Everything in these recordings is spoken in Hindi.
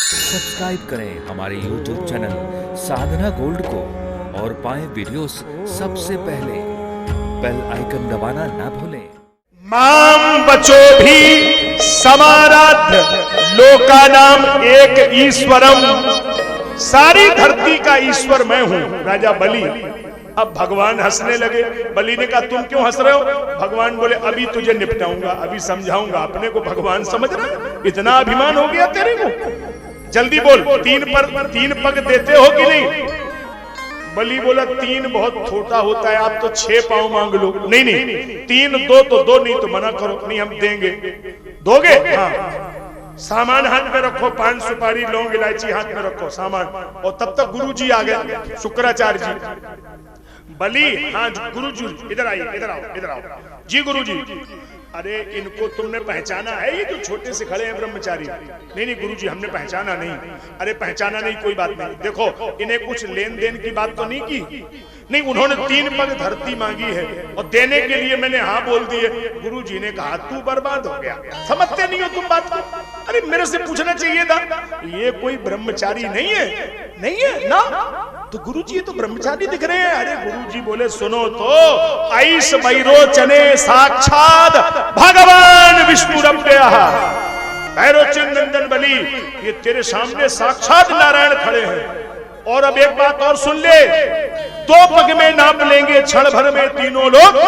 सब्सक्राइब करें हमारे YouTube चैनल साधना गोल्ड को और पाएं वीडियोस सबसे पहले। बेल आइकन दबाना ना भूलें। माम बचो भी समाराध्य लोकानाम एक ईश्वरम, सारी धरती का ईश्वर मैं हूं, राजा बलि। अब भगवान हंसने लगे। बलि ने कहा तुम क्यों हंस रहे हो? भगवान बोले अभी तुझे निपटाऊंगा, अभी समझाऊंगा। अपने को भगवान समझ रहा है? इतना अभिमान हो गया तेरे को? जल्दी बोल, तीन पग देते हो कि नहीं? बलि बोला 3 बहुत छोटा होता है, आप तो 6 पांव मांग लो। नहीं नहीं, 3 दो तो दो, नहीं तो मना करो। नहीं हम देंगे। दोगे? हाँ। सामान हाथ में रखो, 5 सुपारी लौंग इलायची हाथ में रखो, सामान। और तब तक गुरु जी आ गए, शुक्राचार्य जी। बलि, हाँ गुरु जी इधर आइए, इधर आओ, इधर आओ जी। गुरु जी, अरे इनको तुमने पहचाना है? ये जो छोटे से खड़े हैं ब्रह्मचारी। नहीं नहीं गुरु जी हमने पहचाना नहीं। अरे पहचाना नहीं, कोई बात नहीं। देखो इन्हें कुछ लेन देन की बात तो नहीं की? नहीं, उन्होंने 3 पग धरती मांगी है और देने के लिए मैंने हाँ बोल दिए। गुरु जी ने कहा तू बर्बाद हो गया, समझते नहीं हो तुम बात को। अरे मेरे से पूछना चाहिए था, ये कोई ब्रह्मचारी नहीं है? नहीं है ना? तो गुरु जी तो ब्रह्मचारी दिख रहे हैं। अरे गुरु जी बोले सुनो तो, ऐस बैरोचने साक्षात भगवान विष्णु बैरोचन नंदन बलि, ये तेरे सामने साक्षात नारायण खड़े हैं। और अब एक बात और सुन ले, 2 पग में नाप लेंगे क्षण भर में तीनों लोग,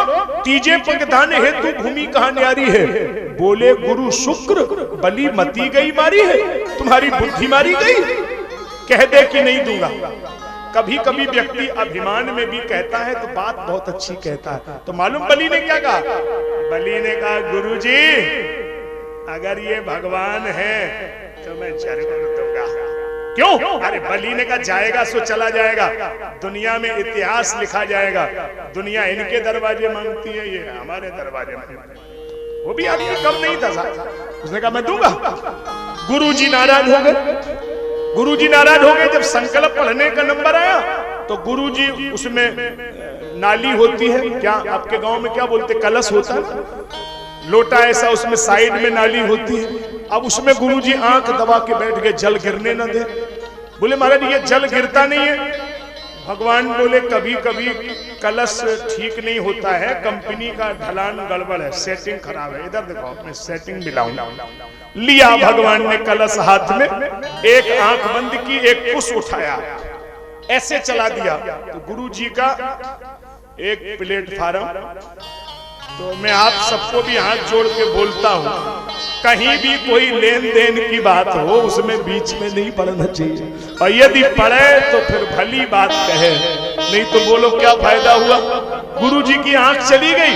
तीजे पग दान हेतु भूमि कहां न्यारी है। बोले गुरु शुक्र, बलि मती गई मारी है, तुम्हारी बुद्धि मारी गई। कह दे कि नहीं दूंगा। कभी कभी व्यक्ति अभिमान में भी कहता है तो बात बहुत अच्छी कहता है। तो मालूम बलि ने क्या कहा? बलि ने कहा गुरुजी अगर ये भगवान है तो मैं जरूर दूंगा। क्यों? अरे बलि ने कहा जाएगा सो चला जाएगा, दुनिया में इतिहास लिखा जाएगा। दुनिया इनके दरवाजे मांगती है, ये हमारे दरवाजे मांगती है। वो भी आदमी कम नहीं था साहब। उसने कहा मैं दूंगा। गुरुजी नाराज हो गए। गुरुजी नाराज हो गए। जब संकल्प पढ़ने का नंबर आया तो गुरुजी, उसमें नाली होती है, क्या आपके गांव में क्या बोलते, कलश होता है, लोटा ऐसा, उसमें साइड में नाली होती है। अब उसमें गुरुजी आंख दबा के बैठ गए, जल गिरने न दे। बोले महाराज ये जल गिरता नहीं है। भगवान बोले कभी कभी कलश ठीक नहीं होता है, कंपनी का ढलान गड़बड़ है, सेटिंग खराब है। इधर देखो मैं सेटिंग मिलाऊं। लिया भगवान ने कलश हाथ में, एक आंख बंद की, एक कुश उठाया, ऐसे चला दिया। तो गुरु जी का एक प्लेटफार्म। तो मैं आप सबको भी हाथ जोड़ के बोलता हूं, कहीं भी कोई लेन देन की बात हो उसमें बीच में नहीं पड़ना चाहिए, और यदि पड़े तो फिर भली बात कहे, नहीं तो बोलो क्या फायदा हुआ। गुरु जी की आंख चली गई।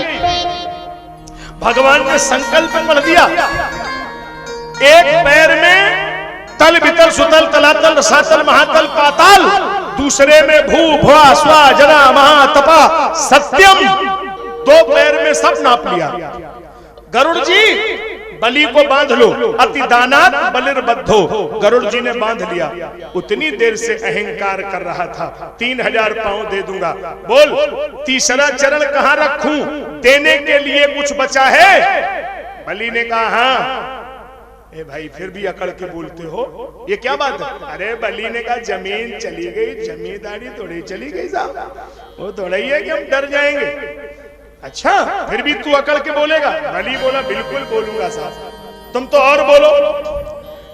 भगवान ने संकल्प पढ़ दिया। एक पैर में तल बितल सुतल तलातल रसातल महातल पाताल, दूसरे में भू भुआ स्वा जना महा तपा सत्यम। 2 पैर में सब नाप लिया। गरुड़ जी बलि को बांध लो, अति दानात बलिर्बद्धो। गरुड़ जी ने बांध लिया। उतनी देर से अहंकार कर रहा था, 3000 पांव दे दूंगा। बोल तीसरा चरण कहां रखूं, देने के लिए कुछ बचा है? बलि ने कहा हाँ। ए भाई फिर भी अकड़ के बोलते हो, ये क्या बात है? अरे बलि ने कहा जमीन चली गई, जमींदारी थोड़ी चली गई साहब, वो थोड़ा ही है कि हम डर जाएंगे। अच्छा फिर भी तू अकड़ के बोलेगा? बलि बोला बिल्कुल बोलूंगा साहब, तुम तो और बोलो।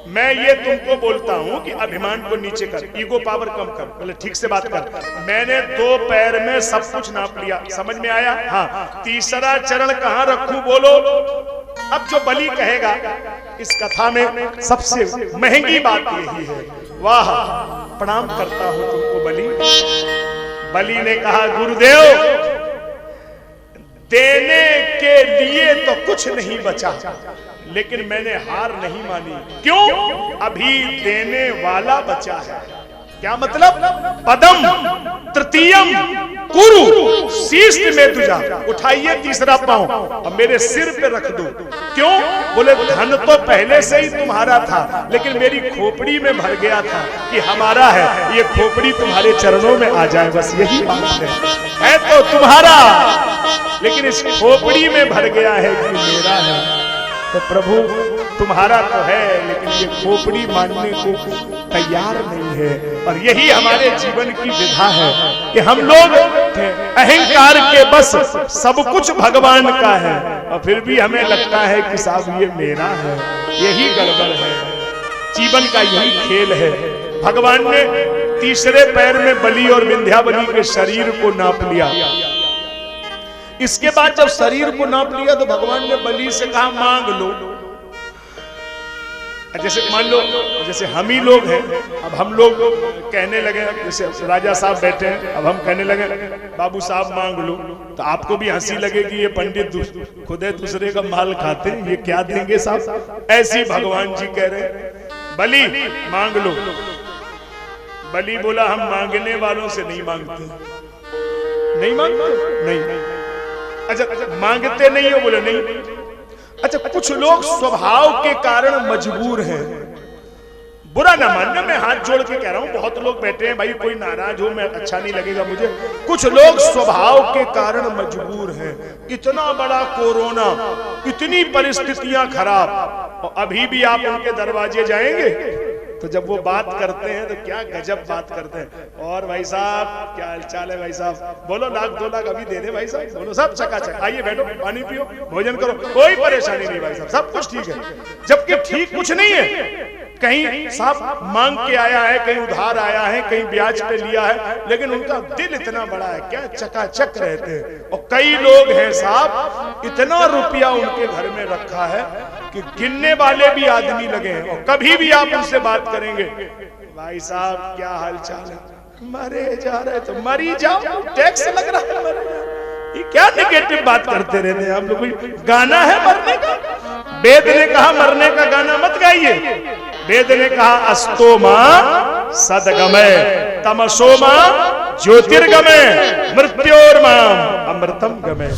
मैं ये तुमको बोलता हूं कि अभिमान को नीचे कर, ईगो पावर कम कर। बोले ठीक से बात कर। मैंने 2 पैर में सब कुछ नाप लिया, समझ में आया? हाँ। तीसरा चरण कहां रखूं बोलो। अब जो बलि कहेगा, इस कथा में सबसे महंगी बात यही है। वाह, प्रणाम करता हूं तुमको बलि। बलि ने कहा गुरुदेव देने के लिए तो कुछ नहीं बचा, लेकिन मैंने हार नहीं मानी। क्यों? अभी देने वाला बचा है। क्या मतलब? पदम तृतीयम कुरु, शीश में तुझा, उठाइए तीसरा पांव और मेरे सिर पे रख दो। क्यों? बोले धन तो पहले से ही तुम्हारा था, लेकिन मेरी खोपड़ी में भर गया था कि हमारा है, ये खोपड़ी तुम्हारे चरणों में आ जाए, बस यही बात है तो तुम्हारा, लेकिन इस खोपड़ी में भर गया है कि मेरा है। तो प्रभु तुम्हारा तो है, लेकिन ये खोपड़ी मानने को तैयार नहीं है। और यही हमारे जीवन की विधा है कि हम लोग अहंकार के बस सब कुछ भगवान का है, और फिर भी हमें लगता है कि साहब ये मेरा है। यही गड़बड़ है, जीवन का यही खेल है। भगवान ने तीसरे पैर में बलि और विंध्यावली के शरीर को नाप लिया। इसके बाद जब शरीर को नाप लिया तो भगवान ने बलि से कहा मांग लो। जैसे मान लो, जैसे हम ही लोग हैं, अब हम लोग कहने लगे, जैसे राजा साहब बैठे हैं, अब हम कहने लगे बाबू साहब मांग लो, तो आपको भी हंसी लगेगी, ये पंडित खुदे दूसरे का माल खाते हैं, ये क्या देंगे साहब। ऐसी भगवान जी कह रहे हैं बलि मांग लो। बलि बोला हम मांगने वालों से नहीं मांगते। नहीं मांगते? नहीं। अच्छा मांगते नहीं हो? बोले नहीं। अच्छा कुछ लोग स्वभाव के कारण मजबूर हैं। बुरा ना मानना, मैं हाथ जोड़ के कह रहा हूं, बहुत लोग बैठे हैं भाई, कोई नाराज हो, मैं अच्छा नहीं लगेगा मुझे। कुछ लोग स्वभाव के कारण मजबूर हैं। इतना बड़ा कोरोना, इतनी परिस्थितियां खराब, और अभी भी आप उनके दरवाजे जाएंगे तो जब वो बात करते हैं तो क्या गजब बात करते हैं। और भाई साहब क्या हालचाल है भाई साहब, बोलो लाख 2 लाख अभी दे दे भाई साहब, बोलो सब चकाचक, आइए बैठो, पानी पियो, भोजन करो, कोई परेशानी नहीं भाई साहब, सब कुछ ठीक है। जबकि ठीक कुछ नहीं है। कहीं साहब मांग के आया है, कहीं उधार आया है, कहीं ब्याज पे लिया है, लेकिन उनका दिल इतना बड़ा है, क्या चकाचक रहते हैं। और कई लोग हैं साहब, इतना रुपया उनके घर में रखा है कि गिनने वाले भी आदमी लगे हैं, और कभी भी आप उनसे बात करेंगे भाई साहब क्या हाल चाल है, मरे जा रहे तो मरी जाओ, टैक्स लग रहा है, मरे जाओ। ये क्या निगेटिव बात करते रहते हैं आप लोग। गाना है मरने का? वेद ने कहा मरने का गाना मत गाइए। वेद ने कहा अस्तोमा सदगमय तमसोमा ज्योतिर्गमय मृत्योर्माम अमृतम गमय।